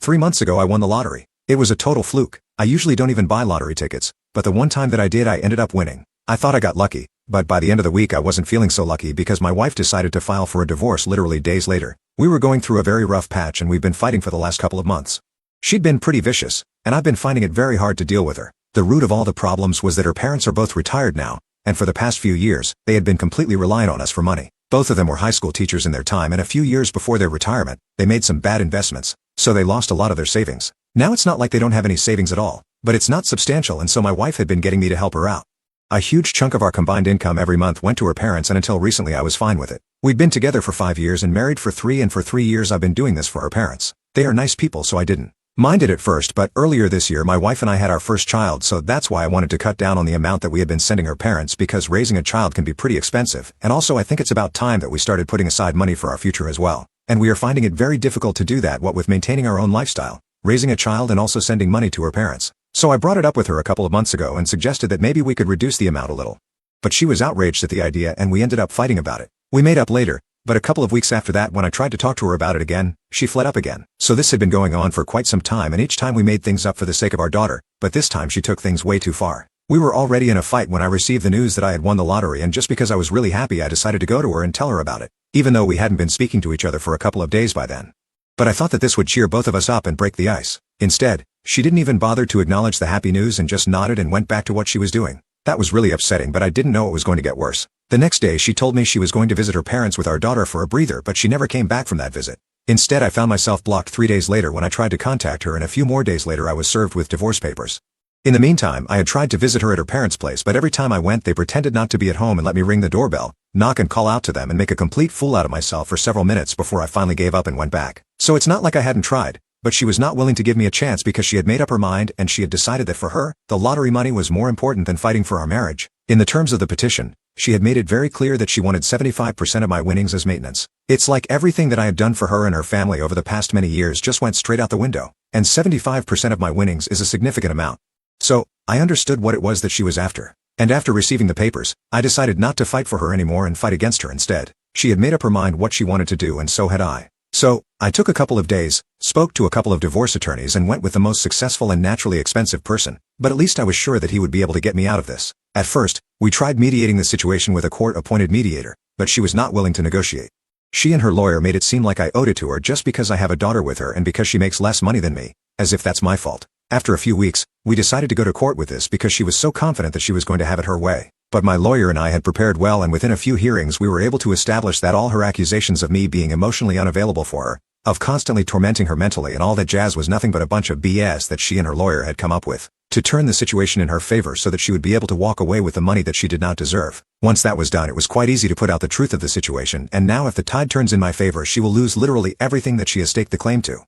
3 months ago I won the lottery. It was a total fluke. I usually don't even buy lottery tickets, but the one time that I did I ended up winning. I thought I got lucky, but by the end of the week I wasn't feeling so lucky because my wife decided to file for a divorce literally days later. We were going through a very rough patch and we've been fighting for the last couple of months. She'd been pretty vicious, and I've been finding it very hard to deal with her. The root of all the problems was that her parents are both retired now, and for the past few years, they had been completely reliant on us for money. Both of them were high school teachers in their time, and a few years before their retirement, they made some bad investments, so they lost a lot of their savings. Now it's not like they don't have any savings at all, but it's not substantial, and so my wife had been getting me to help her out. A huge chunk of our combined income every month went to her parents, and until recently I was fine with it. We'd been together for 5 years and married for 3, and for 3 years I've been doing this for her parents. They are nice people, so I didn't mind it at first, but earlier this year my wife and I had our first child, so that's why I wanted to cut down on the amount that we had been sending her parents, because raising a child can be pretty expensive, and also I think it's about time that we started putting aside money for our future as well. And we are finding it very difficult to do that, what with maintaining our own lifestyle, raising a child, and also sending money to her parents. So I brought it up with her a couple of months ago and suggested that maybe we could reduce the amount a little. But she was outraged at the idea and we ended up fighting about it. We made up later, but a couple of weeks after that when I tried to talk to her about it again, she fled up again. So this had been going on for quite some time, and each time we made things up for the sake of our daughter, but this time she took things way too far. We were already in a fight when I received the news that I had won the lottery, and just because I was really happy I decided to go to her and tell her about it, even though we hadn't been speaking to each other for a couple of days by then. But I thought that this would cheer both of us up and break the ice. Instead, she didn't even bother to acknowledge the happy news and just nodded and went back to what she was doing. That was really upsetting, but I didn't know it was going to get worse. The next day she told me she was going to visit her parents with our daughter for a breather, but she never came back from that visit. Instead, I found myself blocked 3 days later when I tried to contact her, and a few more days later I was served with divorce papers. In the meantime, I had tried to visit her at her parents' place, but every time I went they pretended not to be at home and let me ring the doorbell, knock and call out to them and make a complete fool out of myself for several minutes before I finally gave up and went back. So it's not like I hadn't tried, but she was not willing to give me a chance because she had made up her mind and she had decided that for her, the lottery money was more important than fighting for our marriage. In the terms of the petition, she had made it very clear that she wanted 75% of my winnings as maintenance. It's like everything that I had done for her and her family over the past many years just went straight out the window, and 75% of my winnings is a significant amount. So, I understood what it was that she was after. And after receiving the papers, I decided not to fight for her anymore and fight against her instead. She had made up her mind what she wanted to do, and so had I. So, I took a couple of days, spoke to a couple of divorce attorneys, and went with the most successful and naturally expensive person, but at least I was sure that he would be able to get me out of this. At first, we tried mediating the situation with a court-appointed mediator, but she was not willing to negotiate. She and her lawyer made it seem like I owed it to her just because I have a daughter with her and because she makes less money than me, as if that's my fault. After a few weeks, we decided to go to court with this because she was so confident that she was going to have it her way. But my lawyer and I had prepared well, and within a few hearings we were able to establish that all her accusations of me being emotionally unavailable for her, of constantly tormenting her mentally and all that jazz was nothing but a bunch of BS that she and her lawyer had come up with to turn the situation in her favor so that she would be able to walk away with the money that she did not deserve. Once that was done, it was quite easy to put out the truth of the situation, and now if the tide turns in my favor, she will lose literally everything that she has staked the claim to.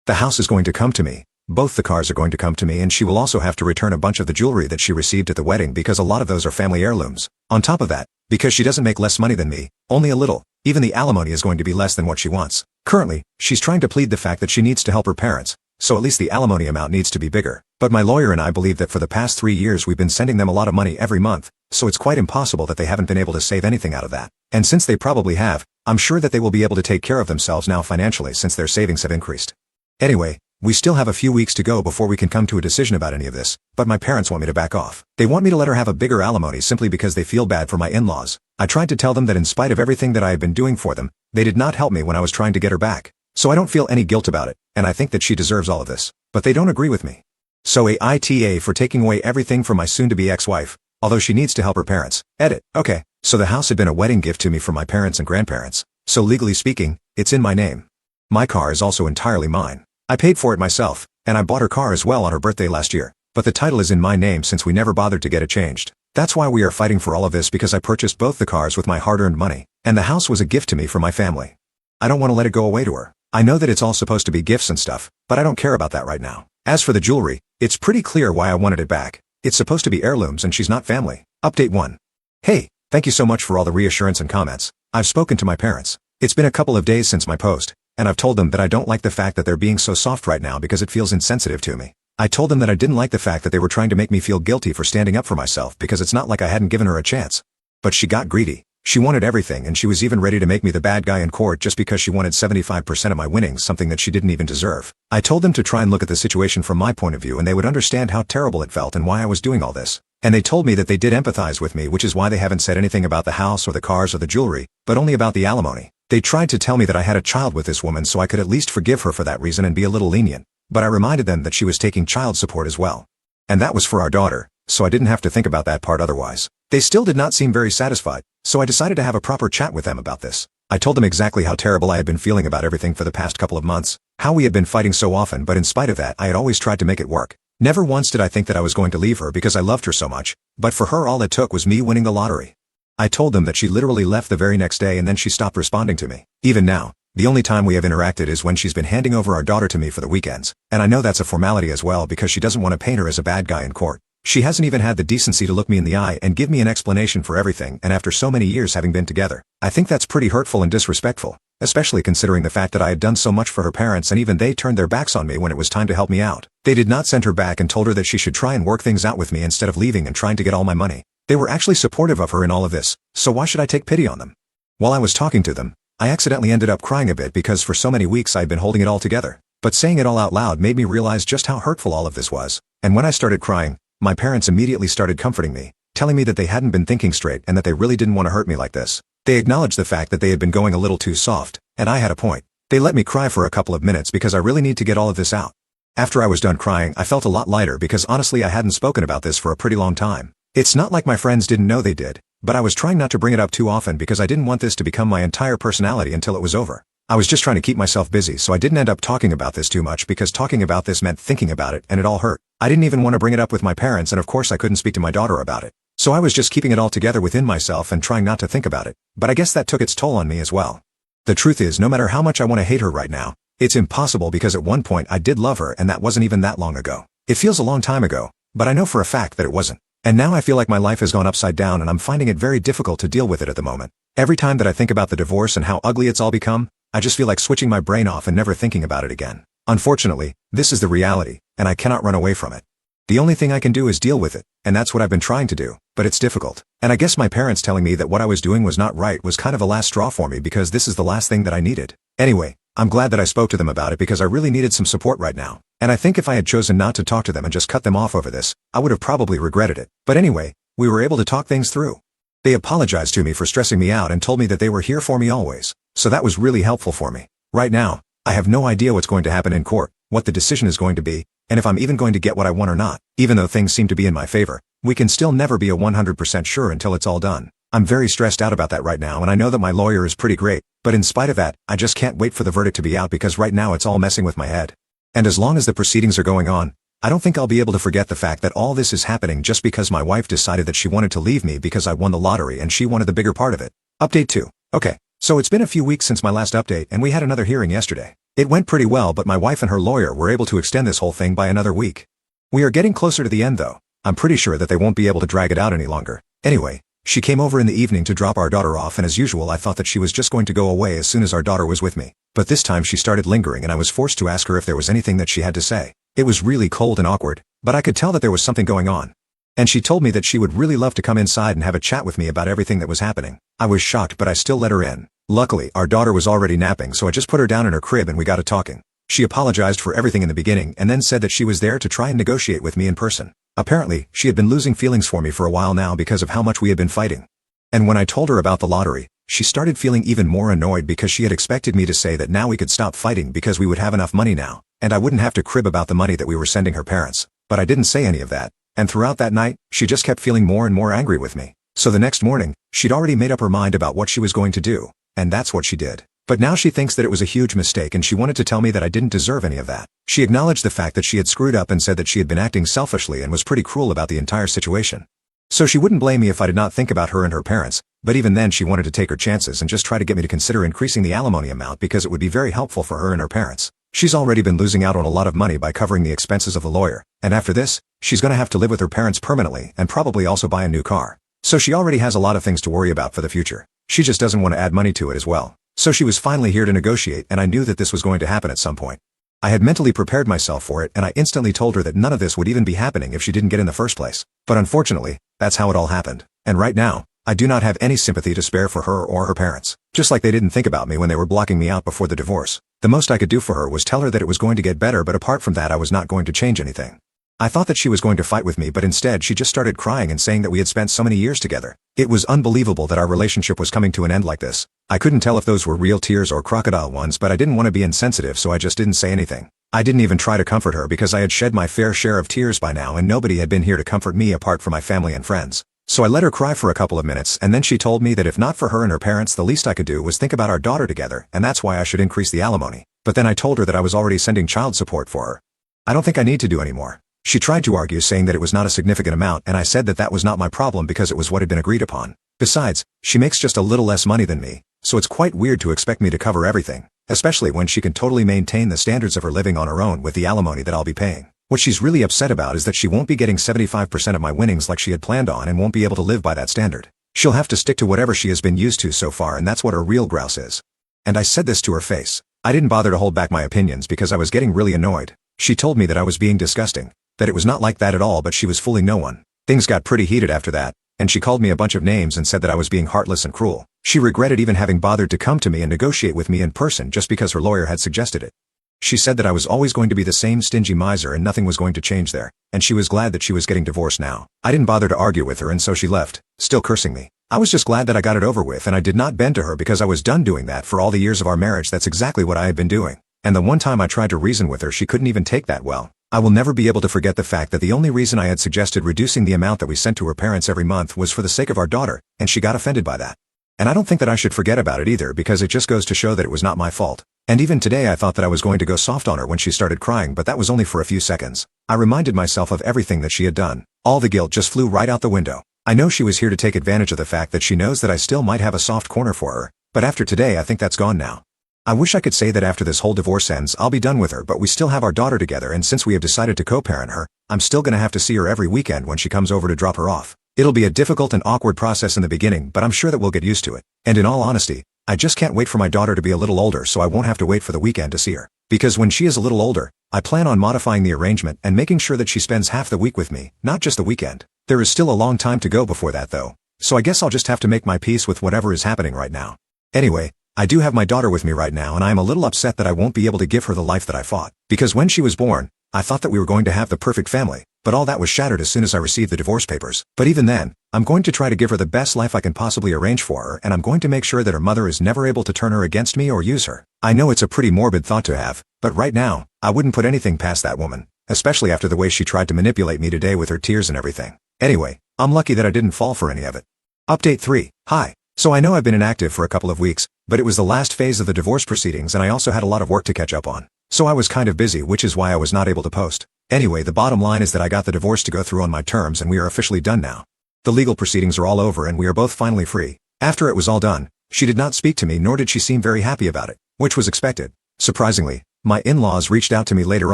The house is going to come to me. Both the cars are going to come to me, and she will also have to return a bunch of the jewelry that she received at the wedding because a lot of those are family heirlooms. On top of that, because she doesn't make less money than me, only a little, even the alimony is going to be less than what she wants. Currently, she's trying to plead the fact that she needs to help her parents, so at least the alimony amount needs to be bigger. But my lawyer and I believe that for the past 3 years we've been sending them a lot of money every month, so it's quite impossible that they haven't been able to save anything out of that. And since they probably have, I'm sure that they will be able to take care of themselves now financially since their savings have increased. Anyway, we still have a few weeks to go before we can come to a decision about any of this, but my parents want me to back off. They want me to let her have a bigger alimony simply because they feel bad for my in-laws. I tried to tell them that in spite of everything that I had been doing for them, they did not help me when I was trying to get her back. So I don't feel any guilt about it, and I think that she deserves all of this. But they don't agree with me. So AITA for taking away everything from my soon-to-be ex-wife, although she needs to help her parents. Edit. Okay, so the house had been a wedding gift to me from my parents and grandparents. So legally speaking, it's in my name. My car is also entirely mine. I paid for it myself, and I bought her car as well on her birthday last year. But the title is in my name since we never bothered to get it changed. That's why we are fighting for all of this, because I purchased both the cars with my hard-earned money, and the house was a gift to me from my family. I don't want to let it go away to her. I know that it's all supposed to be gifts and stuff, but I don't care about that right now. As for the jewelry, it's pretty clear why I wanted it back. It's supposed to be heirlooms and she's not family. Update 1. Hey, thank you so much for all the reassurance and comments. I've spoken to my parents. It's been a couple of days since my post, and I've told them that I don't like the fact that they're being so soft right now because it feels insensitive to me. I told them that I didn't like the fact that they were trying to make me feel guilty for standing up for myself because it's not like I hadn't given her a chance. But she got greedy. She wanted everything, and she was even ready to make me the bad guy in court just because she wanted 75% of my winnings, something that she didn't even deserve. I told them to try and look at the situation from my point of view and they would understand how terrible it felt and why I was doing all this. And they told me that they did empathize with me, which is why they haven't said anything about the house or the cars or the jewelry, but only about the alimony. They tried to tell me that I had a child with this woman so I could at least forgive her for that reason and be a little lenient, but I reminded them that she was taking child support as well. And that was for our daughter, so I didn't have to think about that part otherwise. They still did not seem very satisfied, so I decided to have a proper chat with them about this. I told them exactly how terrible I had been feeling about everything for the past couple of months, how we had been fighting so often, but in spite of that I had always tried to make it work. Never once did I think that I was going to leave her because I loved her so much, but for her all it took was me winning the lottery. I told them that she literally left the very next day and then she stopped responding to me. Even now, the only time we have interacted is when she's been handing over our daughter to me for the weekends, and I know that's a formality as well because she doesn't want to paint her as a bad guy in court. She hasn't even had the decency to look me in the eye and give me an explanation for everything, and after so many years having been together, I think that's pretty hurtful and disrespectful, especially considering the fact that I had done so much for her parents and even they turned their backs on me when it was time to help me out. They did not send her back and told her that she should try and work things out with me instead of leaving and trying to get all my money. They were actually supportive of her in all of this, so why should I take pity on them? While I was talking to them, I accidentally ended up crying a bit because for so many weeks I had been holding it all together, but saying it all out loud made me realize just how hurtful all of this was, and when I started crying, my parents immediately started comforting me, telling me that they hadn't been thinking straight and that they really didn't want to hurt me like this. They acknowledged the fact that they had been going a little too soft, and I had a point. They let me cry for a couple of minutes because I really need to get all of this out. After I was done crying, I felt a lot lighter because honestly I hadn't spoken about this for a pretty long time. It's not like my friends didn't know they did, but I was trying not to bring it up too often because I didn't want this to become my entire personality until it was over. I was just trying to keep myself busy, so I didn't end up talking about this too much because talking about this meant thinking about it and it all hurt. I didn't even want to bring it up with my parents, and of course I couldn't speak to my daughter about it. So I was just keeping it all together within myself and trying not to think about it, but I guess that took its toll on me as well. The truth is, no matter how much I want to hate her right now, it's impossible because at one point I did love her and that wasn't even that long ago. It feels a long time ago, but I know for a fact that it wasn't. And now I feel like my life has gone upside down and I'm finding it very difficult to deal with it at the moment. Every time that I think about the divorce and how ugly it's all become, I just feel like switching my brain off and never thinking about it again. Unfortunately, this is the reality, and I cannot run away from it. The only thing I can do is deal with it, and that's what I've been trying to do, but it's difficult. And I guess my parents telling me that what I was doing was not right was kind of a last straw for me because this is the last thing that I needed. Anyway, I'm glad that I spoke to them about it because I really needed some support right now. And I think if I had chosen not to talk to them and just cut them off over this, I would have probably regretted it. But anyway, we were able to talk things through. They apologized to me for stressing me out and told me that they were here for me always. So that was really helpful for me. Right now, I have no idea what's going to happen in court, what the decision is going to be, and if I'm even going to get what I want or not. Even though things seem to be in my favor, we can still never be 100% sure until it's all done. I'm very stressed out about that right now, and I know that my lawyer is pretty great, but in spite of that, I just can't wait for the verdict to be out because right now it's all messing with my head. And as long as the proceedings are going on, I don't think I'll be able to forget the fact that all this is happening just because my wife decided that she wanted to leave me because I won the lottery and she wanted the bigger part of it. Update 2. Okay, so it's been a few weeks since my last update and we had another hearing yesterday. It went pretty well, but my wife and her lawyer were able to extend this whole thing by another week. We are getting closer to the end though. I'm pretty sure that they won't be able to drag it out any longer. Anyway, she came over in the evening to drop our daughter off, and as usual I thought that she was just going to go away as soon as our daughter was with me. But this time she started lingering and I was forced to ask her if there was anything that she had to say. It was really cold and awkward, but I could tell that there was something going on. And she told me that she would really love to come inside and have a chat with me about everything that was happening. I was shocked, but I still let her in. Luckily, our daughter was already napping, so I just put her down in her crib and we got to talking. She apologized for everything in the beginning and then said that she was there to try and negotiate with me in person. Apparently, she had been losing feelings for me for a while now because of how much we had been fighting. And when I told her about the lottery, she started feeling even more annoyed because she had expected me to say that now we could stop fighting because we would have enough money now, and I wouldn't have to crib about the money that we were sending her parents. But I didn't say any of that, and throughout that night, she just kept feeling more and more angry with me. So the next morning, she'd already made up her mind about what she was going to do, and that's what she did. But now she thinks that it was a huge mistake and she wanted to tell me that I didn't deserve any of that. She acknowledged the fact that she had screwed up and said that she had been acting selfishly and was pretty cruel about the entire situation. So she wouldn't blame me if I did not think about her and her parents, but even then she wanted to take her chances and just try to get me to consider increasing the alimony amount because it would be very helpful for her and her parents. She's already been losing out on a lot of money by covering the expenses of the lawyer, and after this, she's gonna have to live with her parents permanently and probably also buy a new car. So she already has a lot of things to worry about for the future. She just doesn't want to add money to it as well. So she was finally here to negotiate, and I knew that this was going to happen at some point. I had mentally prepared myself for it, and I instantly told her that none of this would even be happening if she didn't get in the first place. But unfortunately, that's how it all happened. And right now, I do not have any sympathy to spare for her or her parents. Just like they didn't think about me when they were blocking me out before the divorce. The most I could do for her was tell her that it was going to get better, but apart from that I was not going to change anything. I thought that she was going to fight with me, but instead she just started crying and saying that we had spent so many years together. It was unbelievable that our relationship was coming to an end like this. I couldn't tell if those were real tears or crocodile ones, but I didn't want to be insensitive, so I just didn't say anything. I didn't even try to comfort her because I had shed my fair share of tears by now and nobody had been here to comfort me apart from my family and friends. So I let her cry for a couple of minutes and then she told me that if not for her and her parents the least I could do was think about our daughter together and that's why I should increase the alimony. But then I told her that I was already sending child support for her. I don't think I need to do any more. She tried to argue saying that it was not a significant amount and I said that that was not my problem because it was what had been agreed upon. Besides, she makes just a little less money than me, so it's quite weird to expect me to cover everything, especially when she can totally maintain the standards of her living on her own with the alimony that I'll be paying. What she's really upset about is that she won't be getting 75% of my winnings like she had planned on and won't be able to live by that standard. She'll have to stick to whatever she has been used to so far and that's what her real grouse is. And I said this to her face. I didn't bother to hold back my opinions because I was getting really annoyed. She told me that I was being disgusting, that it was not like that at all but she was fooling no one. Things got pretty heated after that, and she called me a bunch of names and said that I was being heartless and cruel. She regretted even having bothered to come to me and negotiate with me in person just because her lawyer had suggested it. She said that I was always going to be the same stingy miser and nothing was going to change there, and she was glad that she was getting divorced now. I didn't bother to argue with her and so she left, still cursing me. I was just glad that I got it over with and I did not bend to her because I was done doing that for all the years of our marriage. That's exactly what I had been doing. And the one time I tried to reason with her she couldn't even take that well. I will never be able to forget the fact that the only reason I had suggested reducing the amount that we sent to her parents every month was for the sake of our daughter, and she got offended by that. And I don't think that I should forget about it either because it just goes to show that it was not my fault. And even today I thought that I was going to go soft on her when she started crying, but that was only for a few seconds. I reminded myself of everything that she had done. All the guilt just flew right out the window. I know she was here to take advantage of the fact that she knows that I still might have a soft corner for her, but after today I think that's gone now. I wish I could say that after this whole divorce ends I'll be done with her, but we still have our daughter together and since we have decided to co-parent her, I'm still gonna have to see her every weekend when she comes over to drop her off. It'll be a difficult and awkward process in the beginning, but I'm sure that we'll get used to it. And in all honesty, I just can't wait for my daughter to be a little older so I won't have to wait for the weekend to see her. Because when she is a little older, I plan on modifying the arrangement and making sure that she spends half the week with me, not just the weekend. There is still a long time to go before that though, so I guess I'll just have to make my peace with whatever is happening right now. Anyway, I do have my daughter with me right now and I am a little upset that I won't be able to give her the life that I fought. Because when she was born, I thought that we were going to have the perfect family, but all that was shattered as soon as I received the divorce papers. But even then, I'm going to try to give her the best life I can possibly arrange for her and I'm going to make sure that her mother is never able to turn her against me or use her. I know it's a pretty morbid thought to have, but right now, I wouldn't put anything past that woman, especially after the way she tried to manipulate me today with her tears and everything. Anyway, I'm lucky that I didn't fall for any of it. Update 3. Hi. So I know I've been inactive for a couple of weeks, but it was the last phase of the divorce proceedings and I also had a lot of work to catch up on. So I was kind of busy, which is why I was not able to post. Anyway, the bottom line is that I got the divorce to go through on my terms and we are officially done now. The legal proceedings are all over and we are both finally free. After it was all done, she did not speak to me nor did she seem very happy about it, which was expected. Surprisingly, my in-laws reached out to me later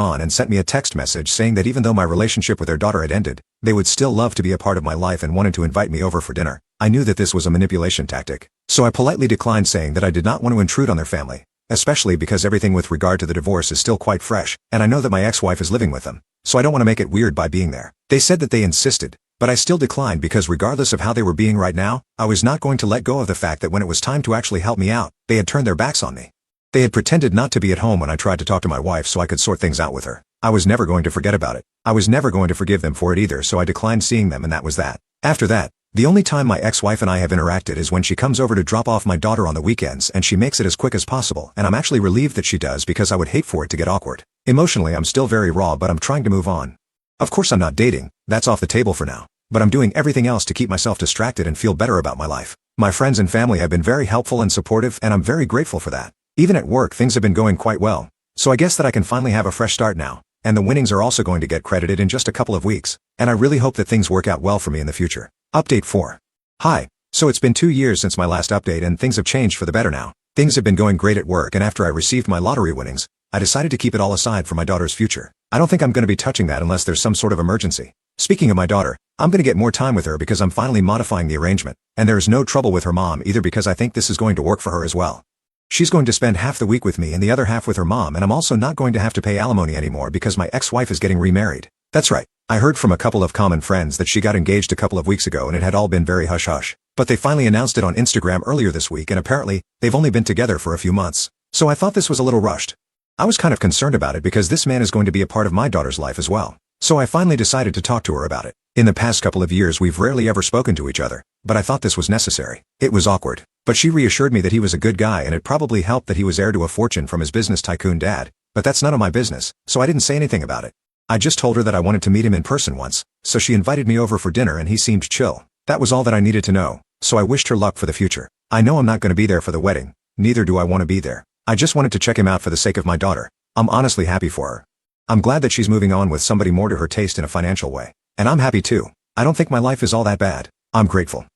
on and sent me a text message saying that even though my relationship with their daughter had ended, they would still love to be a part of my life and wanted to invite me over for dinner. I knew that this was a manipulation tactic, so I politely declined saying that I did not want to intrude on their family, especially because everything with regard to the divorce is still quite fresh, and I know that my ex-wife is living with them, so I don't want to make it weird by being there. They said that they insisted, but I still declined because regardless of how they were being right now, I was not going to let go of the fact that when it was time to actually help me out, they had turned their backs on me. They had pretended not to be at home when I tried to talk to my wife so I could sort things out with her. I was never going to forget about it. I was never going to forgive them for it either, so I declined seeing them and that was that. After that, the only time my ex-wife and I have interacted is when she comes over to drop off my daughter on the weekends and she makes it as quick as possible and I'm actually relieved that she does because I would hate for it to get awkward. Emotionally I'm still very raw but I'm trying to move on. Of course I'm not dating, that's off the table for now, but I'm doing everything else to keep myself distracted and feel better about my life. My friends and family have been very helpful and supportive and I'm very grateful for that. Even at work things have been going quite well, so I guess that I can finally have a fresh start now, and the winnings are also going to get credited in just a couple of weeks, and I really hope that things work out well for me in the future. Update 4. Hi. So it's been 2 years since my last update and things have changed for the better now. Things have been going great at work and after I received my lottery winnings, I decided to keep it all aside for my daughter's future. I don't think I'm going to be touching that unless there's some sort of emergency. Speaking of my daughter, I'm going to get more time with her because I'm finally modifying the arrangement, and there's no trouble with her mom either because I think this is going to work for her as well. She's going to spend half the week with me and the other half with her mom, and I'm also not going to have to pay alimony anymore because my ex-wife is getting remarried. That's right. I heard from a couple of common friends that she got engaged a couple of weeks ago and it had all been very hush-hush. But they finally announced it on Instagram earlier this week, and apparently, they've only been together for a few months. So I thought this was a little rushed. I was kind of concerned about it because this man is going to be a part of my daughter's life as well. So I finally decided to talk to her about it. In the past couple of years we've rarely ever spoken to each other, but I thought this was necessary. It was awkward, but she reassured me that he was a good guy and it probably helped that he was heir to a fortune from his business tycoon dad, but that's none of my business, so I didn't say anything about it. I just told her that I wanted to meet him in person once, so she invited me over for dinner and he seemed chill. That was all that I needed to know, so I wished her luck for the future. I know I'm not going to be there for the wedding, neither do I want to be there. I just wanted to check him out for the sake of my daughter. I'm honestly happy for her. I'm glad that she's moving on with somebody more to her taste in a financial way. And I'm happy too. I don't think my life is all that bad. I'm grateful.